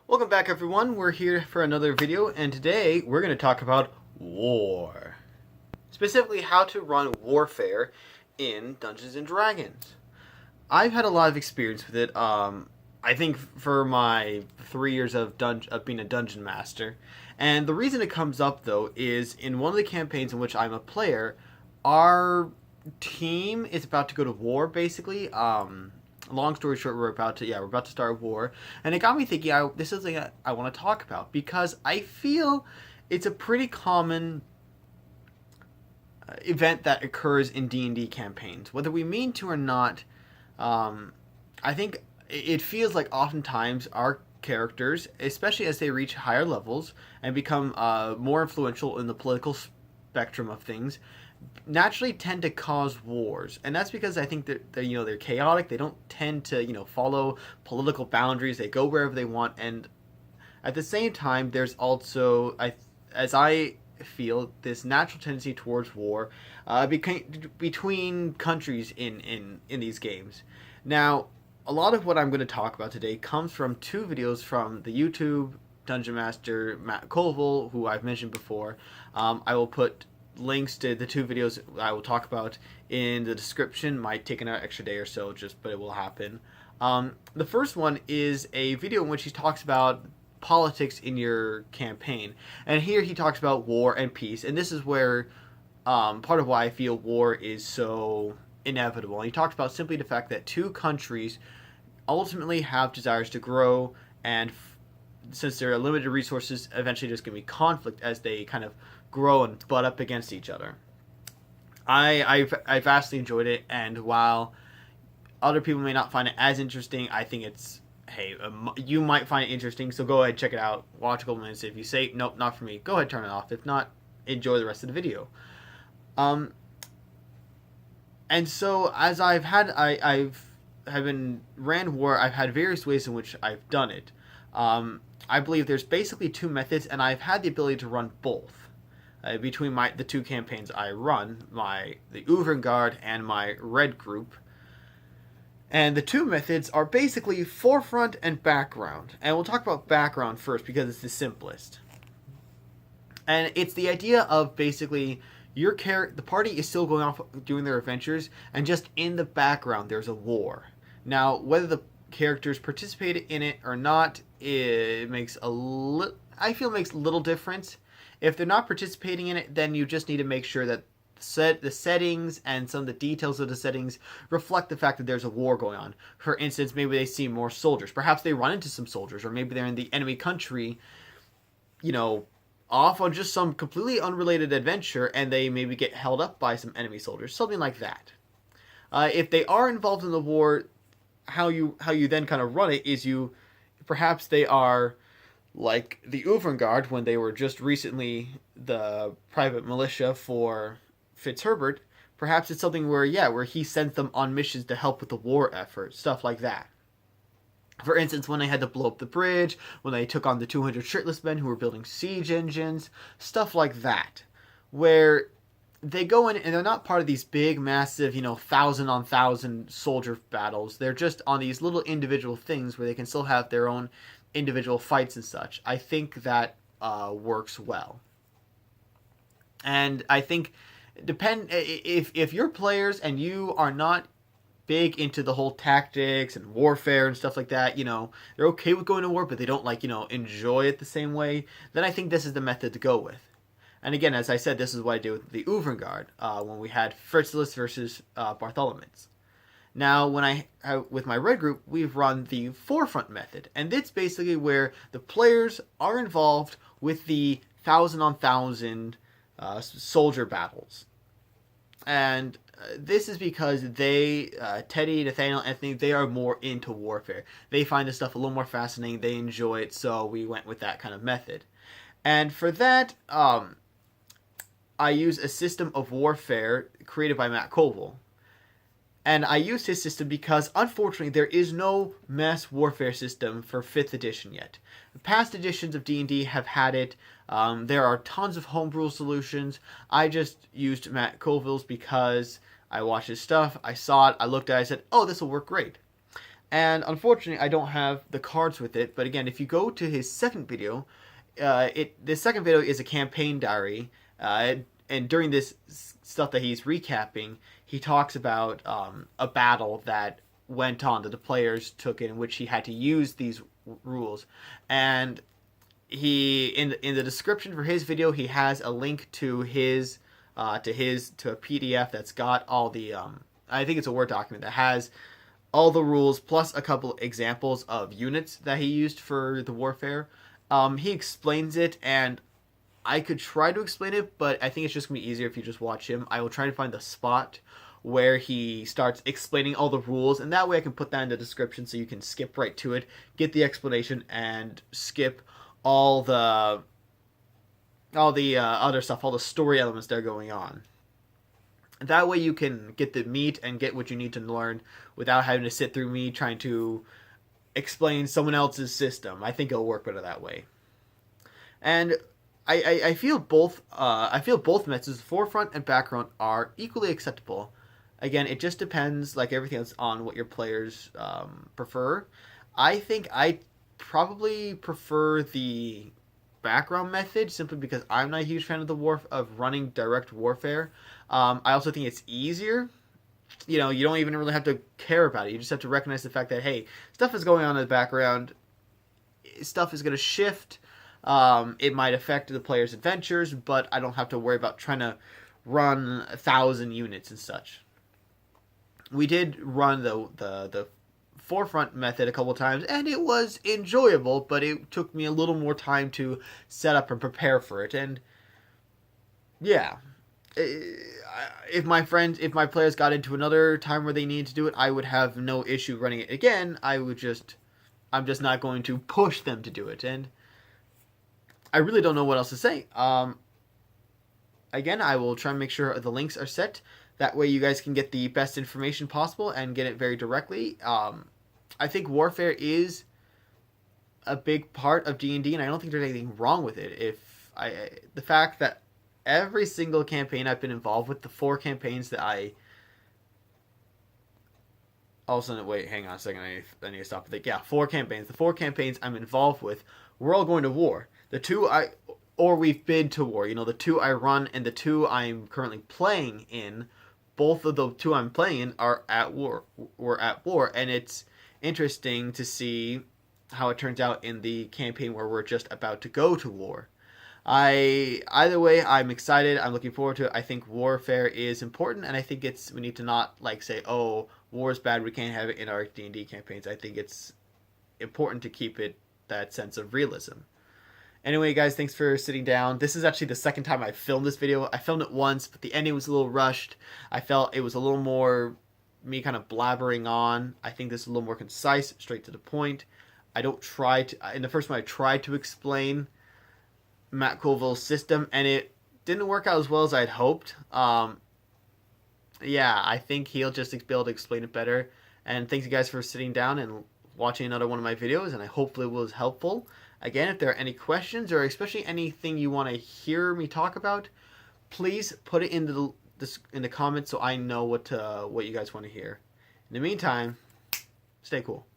Welcome back, everyone. We're here for another video, and today we're going to talk about war. Specifically, how to run warfare in Dungeons and Dragons. I've had a lot of experience with it. I think for my 3 years of being a dungeon master, and the reason it comes up though is in one of the campaigns in which I'm a player, our team is about to go to war. Basically, long story short, we're about to start war, and it got me thinking. This is something I want to talk about because I feel it's a pretty common event that occurs in D&D campaigns, whether we mean to or not. I think it feels like oftentimes our characters, especially as they reach higher levels and become more influential in the political spectrum of things, naturally tend to cause wars, and that's because I think that they're chaotic. They don't tend to follow political boundaries. They go wherever they want, and at the same time, there's also as I feel this natural tendency towards war between countries in these games. Now, a lot of what I'm going to talk about today comes from two videos from the YouTube Dungeon Master Matt Colville, who I've mentioned before. I will put links to the two videos I will talk about in the description. Might take an extra day or so, but it will happen. The first one is a video in which he talks about politics in your campaign, and here he talks about war and peace, and this is where part of why I feel war is so inevitable. And he talks about simply the fact that two countries ultimately have desires to grow, and since there are limited resources, eventually there's going to be conflict as they kind of grow and butt up against each other. I vastly enjoyed it, and while other people may not find it as interesting, I think it's, hey, you might find it interesting, so go ahead, check it out, watch a couple minutes. If you say, nope, not for me, go ahead, turn it off. If not, enjoy the rest of the video. And so as I've been ran war, I've had various ways in which I've done it. I believe there's basically two methods, and I've had the ability to run both. Between the two campaigns I run, the Uverngard and my Red group. And the two methods are basically forefront and background. And we'll talk about background first because it's the simplest. And it's the idea of basically the party is still going off doing their adventures, and just in the background there's a war. Now, whether the characters participate in it or not, it makes I feel makes little difference. If they're not participating in it, then you just need to make sure that the settings and some of the details of the settings reflect the fact that there's a war going on. For instance, maybe they see more soldiers. Perhaps they run into some soldiers, or maybe they're in the enemy country, off on just some completely unrelated adventure, and they maybe get held up by some enemy soldiers, something like that. If they are involved in the war, how you then kind of run it is perhaps they are like the Uverngard when they were just recently the private militia for Fitzherbert. Perhaps it's something where he sent them on missions to help with the war effort, stuff like that. For instance, when they had to blow up the bridge, when they took on the 200 shirtless men who were building siege engines, stuff like that, where they go in and they're not part of these big, massive, 1,000-on-1,000 soldier battles. They're just on these little individual things where they can still have their own individual fights and such. I think that works well. And I think if you're players and you are not big into the whole tactics and warfare and stuff like that, they're okay with going to war, but they don't enjoy it the same way, then I think this is the method to go with. And again, as I said, this is what I did with the Uverngard when we had Fritzlis versus Bartholomew. Now, with my Red group, we've run the forefront method, and it's basically where the players are involved with the 1,000-on-1,000 soldier battles. And this is because Teddy, Nathaniel, Anthony, they are more into warfare. They find this stuff a little more fascinating. They enjoy it, so we went with that kind of method. And for that, I use a system of warfare created by Matt Colville. And I used his system because, unfortunately, there is no mass warfare system for 5th edition yet. Past editions of D&D have had it. There are tons of homebrew solutions. I just used Matt Colville's because I watched his stuff, I saw it, I looked at it, I said, oh, this will work great. And unfortunately, I don't have the cards with it. But again, if you go to his second video, the second video is a campaign diary. And during this stuff that he's recapping, he talks about a battle that went on that the players took in which he had to use these rules. And he in the description for his video, he has a link to his to a PDF that's got all the I think it's a Word document that has all the rules plus a couple examples of units that he used for the warfare. He explains it, and I could try to explain it, but I think it's just gonna be easier if you just watch him. I will try to find the spot where he starts explaining all the rules, and that way I can put that in the description so you can skip right to it, get the explanation, and skip all the other stuff, all the story elements that are going on. That way you can get the meat and get what you need to learn without having to sit through me trying to explain someone else's system. I think it'll work better that way. And I feel both methods, forefront and background, are equally acceptable. Again, it just depends, like everything else, on what your players prefer. I think I probably prefer the background method simply because I'm not a huge fan of of running direct warfare. I also think it's easier. You know, you don't even really have to care about it. You just have to recognize the fact that, hey, stuff is going on in the background. Stuff is going to shift. It might affect the player's adventures, but I don't have to worry about trying to run 1,000 units and such. We did run the forefront method a couple times, and it was enjoyable, but it took me a little more time to set up and prepare for it. And yeah, if my players got into another time where they needed to do it, I would have no issue running it again. I'm just not going to push them to do it, and I really don't know what else to say. Again, I will try and make sure the links are set. That way you guys can get the best information possible and get it very directly. I think warfare is a big part of D&D, and I don't think there's anything wrong with it. The fact that every single campaign I've been involved with, the 4 campaigns that all of a sudden, wait, hang on a second, I need to stop. Yeah, 4 campaigns. The 4 campaigns I'm involved with, we're all going to war. The 2 or we've been to war. You know, the 2 I run and the 2 I'm currently playing in, both of the 2 I'm playing in are at war. We're at war, and it's interesting to see how it turns out in the campaign where we're just about to go to war. Either way, I'm excited. I'm looking forward to it. I think warfare is important, and I think we need to not like say, oh, war is bad, we can't have it in our D&D campaigns. I think it's important to keep it that sense of realism. Anyway, guys, thanks for sitting down. This is actually the second time I filmed this video. I filmed it once, but the ending was a little rushed. I felt it was a little more me kind of blabbering on. I think this is a little more concise, straight to the point. I don't try to... In the first one, I tried to explain Matt Colville's system, and it didn't work out as well as I'd hoped. Yeah, I think he'll just be able to explain it better. And thanks you guys for sitting down and watching another one of my videos, and I hope it was helpful. Again, if there are any questions or especially anything you want to hear me talk about, please put it in the comments so I know what you guys want to hear. In the meantime, stay cool.